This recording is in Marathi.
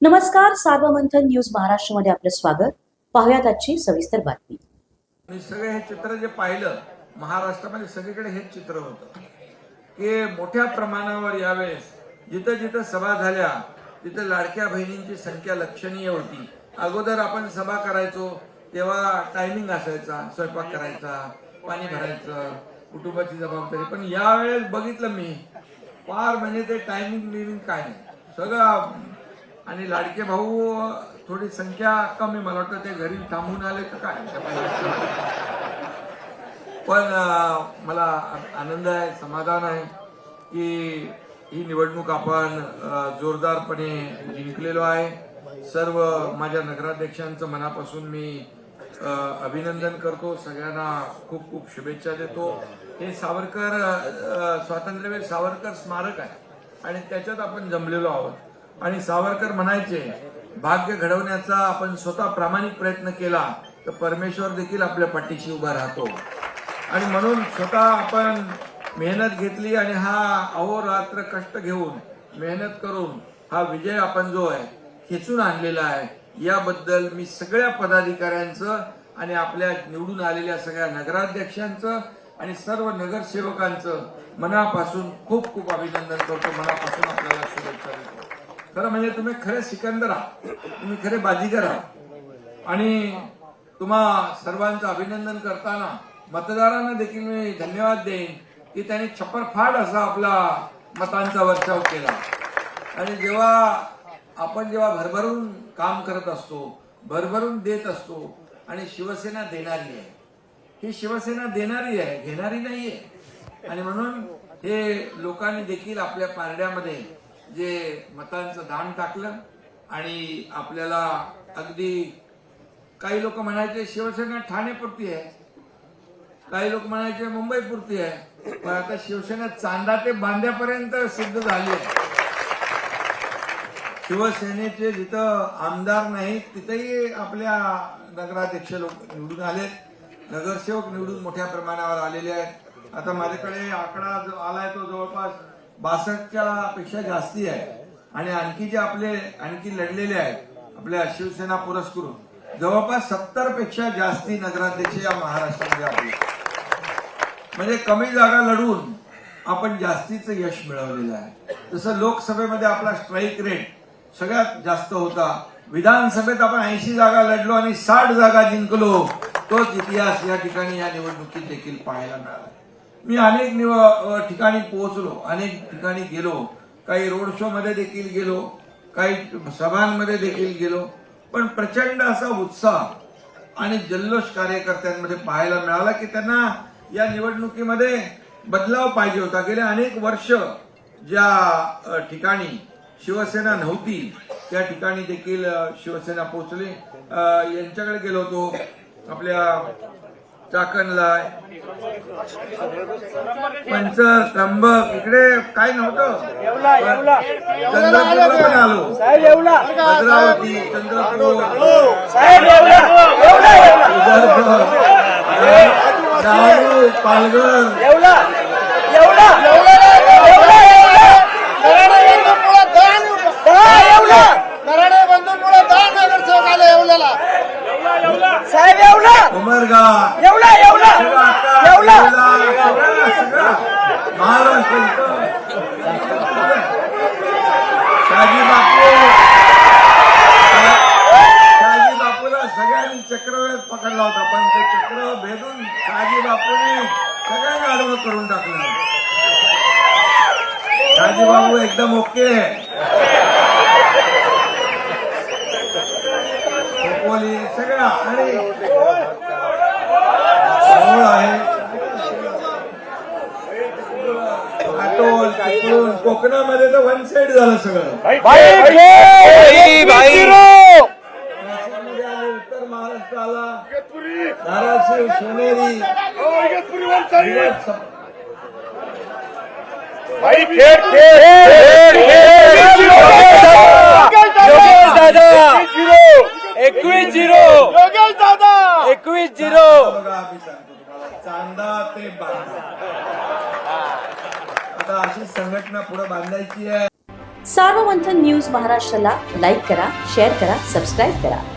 नमस्कार, सार्वमंथन न्यूज महाराष्ट्रमध्ये आपलं स्वागत. पाहुयात आजची सविस्तर बातमी. मी सगळे हे चित्र जे पाहिलं महाराष्ट्रामध्ये सगळीकडे हेच चित्र होतं की मोठ्या प्रमाणावर यावेळेस जिथं जिथं सभा झाल्या तिथं लाडक्या बहिणींची संख्या लक्षणीय होती. अगोदर आपण सभा करायचो तेव्हा टायमिंग असायचा, स्वयंपाक करायचा, पाणी भरायचं, कुटुंबाची जबाबदारी. पण यावेळेस बघितलं मी फार म्हणजे ते टायमिंग काय नाही सगळं. आणि लाडके भाऊ थोडी संख्या कमी, मला वाटतं ते घरी थांबून आले तर काय. पण मला आनंद आहे, समाधान आहे की ही निवडणूक आपण जोरदारपणे जिंकलेलो आहे. सर्व माझ्या नगराध्यक्षांचं मनापासून मी अभिनंदन करतो, सगळ्यांना खूप खूप शुभेच्छा देतो. हे सावरकर स्वातंत्र्यवीर सावरकर स्मारक आहे आणि त्याच्यात आपण जमलेलो आहोत. आणि सावरकर म्हणायचे, भाग्य घडवण्याचा आपण स्वतः प्रामाणिक प्रयत्न केला तर परमेश्वर देखील आपल्या पाठीशी उभा राहतो. आणि म्हणून स्वतः आपण मेहनत घेतली आणि हा अहोरात्र कष्ट घेऊन मेहनत करून हा विजय आपण जो आहे खेचून आणलेला आहे. याबद्दल मी सगळ्या पदाधिकाऱ्यांचं आणि आपल्या निवडून आलेल्या सगळ्या नगराध्यक्षांचं आणि सर्व नगरसेवकांचं मनापासून खूप खूप अभिनंदन करतो, मनापासून आपल्याला शुभेच्छा देतो. खरं म्हणजे तुम्ही खरे सिकंदर आहात, तुम्ही खरे बाजीगर आहात. आणि तुम्हा सर्वांचं अभिनंदन करताना मतदारांना देखील मी धन्यवाद देईन की त्यांनी छप्परफाड असा आपला मतांचा वर्षाव केला. आणि जेव्हा भरभरून काम करत असतो, भरभरून देत असतो, आणि शिवसेना देणारी आहे, ही शिवसेना देणारी आहे, घेणारी नाहीये. आणि म्हणून हे लोकांनी देखील आपल्या पारड्यामध्ये जे मतांचं दान टाकलं. आणि आपल्याला अगदी काही लोक म्हणायचे शिवसेना ठाणेपुरती आहे, काही लोक म्हणायचे मुंबईपुरती आहे, पण आता शिवसेना चांदा ते बांद्यापर्यंत सिद्ध झाली आहे. शिवसेनेचे जिथं आमदार नाहीत तिथेही आपल्या नगराध्यक्ष लोक निवडून आलेत, नगरसेवक निवडून मोठ्या प्रमाणावर आलेले आहेत. आता माझ्याकडे आकडा जो आलाय तो जवळपास 62च्या पेक्षा जास्ती आहे. आणि आणखी जे आणखी लढलेले आहेत आपल्या शिवसेना पुरस्कृत जवळपास 70 पेक्षा जास्ती नगराध्यक्ष या महाराष्ट्रामध्ये आपले. म्हणजे कमी जागा लढून आपण जास्तीचं यश मिळवलेलं आहे. तसं लोकसभेमध्ये आपला स्ट्राईक रेट सगळ्यात जास्त होता. विधानसभेत आपण 80 जागा लढलो आणि 60 जागा जिंकलो. तोच इतिहास या ठिकाणी या निवडणुकीत देखील पाहायला मिळाला. मी अनेक ठिकाणी पोहोचलो, अनेक ठिकाणी गेलो, काही रोड शो मध्ये देखील गेलो, काही सभांमध्ये देखील गेलो. पण प्रचंड असा उत्साह आणि जल्लोष कार्यकर्त्यांमध्ये पाहायला मिळाला की त्यांना या निवडणुकीमध्ये बदलाव पाहिजे होता. गेले अनेक वर्ष ज्या ठिकाणी शिवसेना नव्हती त्या ठिकाणी देखील शिवसेना पोहोचली. यांच्याकडे गेलो होतो आपल्या चाकणला, पंचत्रंबक, इकडे काय नव्हतं, चंद्रपूरला पण आलो, भद्रावती, चंद्रपूर, पालघर, उमरगा, महाराष्ट्र, शाजी बापूला सगळ्यांनी चक्रव्यूहात पकडला होता, पण ते चक्र भेदून शाजी बापूंनी सगळ्यांना आडवं करून टाकलं. शाजी बापू एकदम ओके सगळ्या. आणि आहे कोकणामध्ये तर वन साइड झालं सगळं. उत्तर महाराष्ट्र आला, धाराशिव, शिवनेरी, चांदा ते बांधा. आता अशी संघटना पुढे बांधायची आहे. सार्वमंथन न्यूज महाराष्ट्राला लाईक करा, शेअर करा, सबस्क्राईब करा.